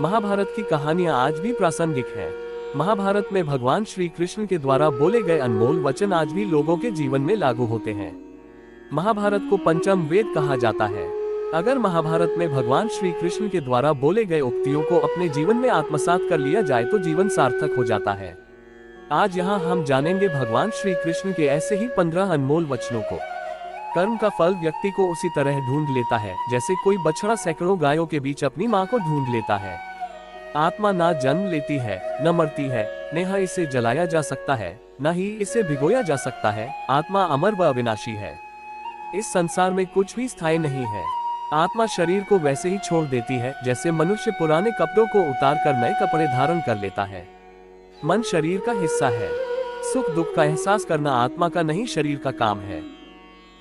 महाभारत की कहानियां आज भी प्रासंगिक हैं। महाभारत में भगवान श्री कृष्ण के द्वारा बोले गए अनमोल वचन आज भी लोगों के जीवन में लागू होते हैं। महाभारत को पंचम वेद कहा जाता है। अगर महाभारत में भगवान श्री कृष्ण के द्वारा बोले गए उक्तियों को अपने जीवन में आत्मसात कर लिया जाए तो जीवन सार्थक हो जाता है। आज यहाँ हम जानेंगे भगवान श्री कृष्ण के ऐसे ही 15 अनमोल वचनों को। कर्म का फल व्यक्ति को उसी तरह ढूंढ लेता है जैसे कोई बछड़ा सैकड़ों गायों के बीच अपनी माँ को ढूंढ लेता है। आत्मा ना जन्म लेती है न मरती है, न इसे जलाया जा सकता है न ही इसे भिगोया जा सकता है। आत्मा अमर व अविनाशी है। इस संसार में कुछ भी स्थायी नहीं है। आत्मा शरीर को वैसे ही छोड़ देती है जैसे मनुष्य पुराने कपड़ों को उतार कर नए कपड़े धारण कर लेता है। मन शरीर का हिस्सा है। सुख दुख का एहसास करना आत्मा का नहीं शरीर का काम है।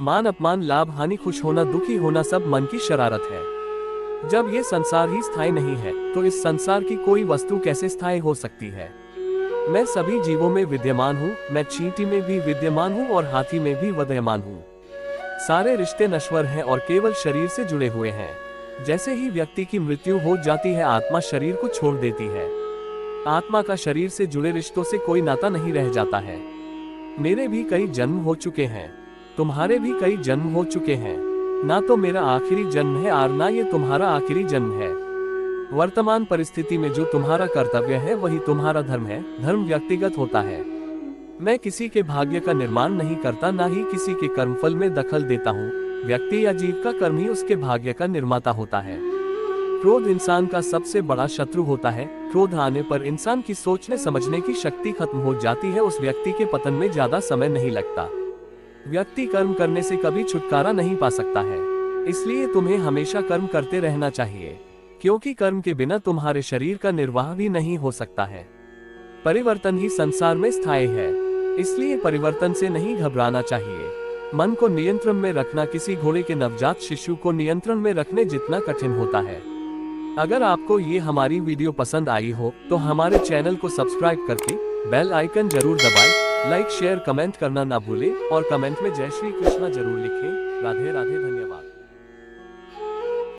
मान अपमान लाभ हानि खुश होना दुखी होना सब मन की शरारत है। जब ये संसार ही स्थायी नहीं है तो इस संसार की कोई वस्तु कैसे स्थायी हो सकती है। मैं सभी जीवों में विद्यमान हूँ, मैं चींटी में भी विद्यमान हूँ और हाथी में भी विद्यमान हूँ। सारे रिश्ते नश्वर हैं और केवल शरीर से जुड़े हुए हैं। जैसे ही व्यक्ति की मृत्यु हो जाती है आत्मा शरीर को छोड़ देती है। आत्मा का शरीर से जुड़े रिश्तों से कोई नाता नहीं रह जाता है। मेरे भी कई जन्म हो चुके हैं, तुम्हारे भी कई जन्म हो चुके हैं। ना तो मेरा आखिरी जन्म है और ना ये तुम्हारा आखिरी जन्म है। वर्तमान परिस्थिति में जो तुम्हारा कर्तव्य है वही तुम्हारा धर्म है। धर्म व्यक्तिगत होता है। मैं किसी के भाग्य का निर्माण नहीं करता, ना ही किसी के कर्मफल में दखल देता हूँ। व्यक्ति या जीव का कर्म ही उसके भाग्य का निर्माता होता है। क्रोध इंसान का सबसे बड़ा शत्रु होता है। क्रोध आने पर इंसान की सोचने समझने की शक्ति खत्म हो जाती है। उस व्यक्ति के पतन में ज्यादा समय नहीं लगता। व्यक्ति कर्म करने से कभी छुटकारा नहीं पा सकता है। इसलिए तुम्हें हमेशा कर्म करते रहना चाहिए, क्योंकि कर्म के बिना तुम्हारे शरीर का निर्वाह भी नहीं हो सकता है। परिवर्तन ही संसार में स्थायी है, इसलिए परिवर्तन से नहीं घबराना चाहिए। मन को नियंत्रण में रखना किसी घोड़े के नवजात शिशु को नियंत्रण में रखने जितना कठिन होता है। अगर आपको ये हमारी वीडियो पसंद आई हो तो हमारे चैनल को सब्सक्राइब करके बेल आइकन जरूर दबाएं। लाइक शेयर कमेंट करना ना भूलें और कमेंट में जय श्री कृष्णा जरूर लिखें। राधे राधे, धन्यवाद।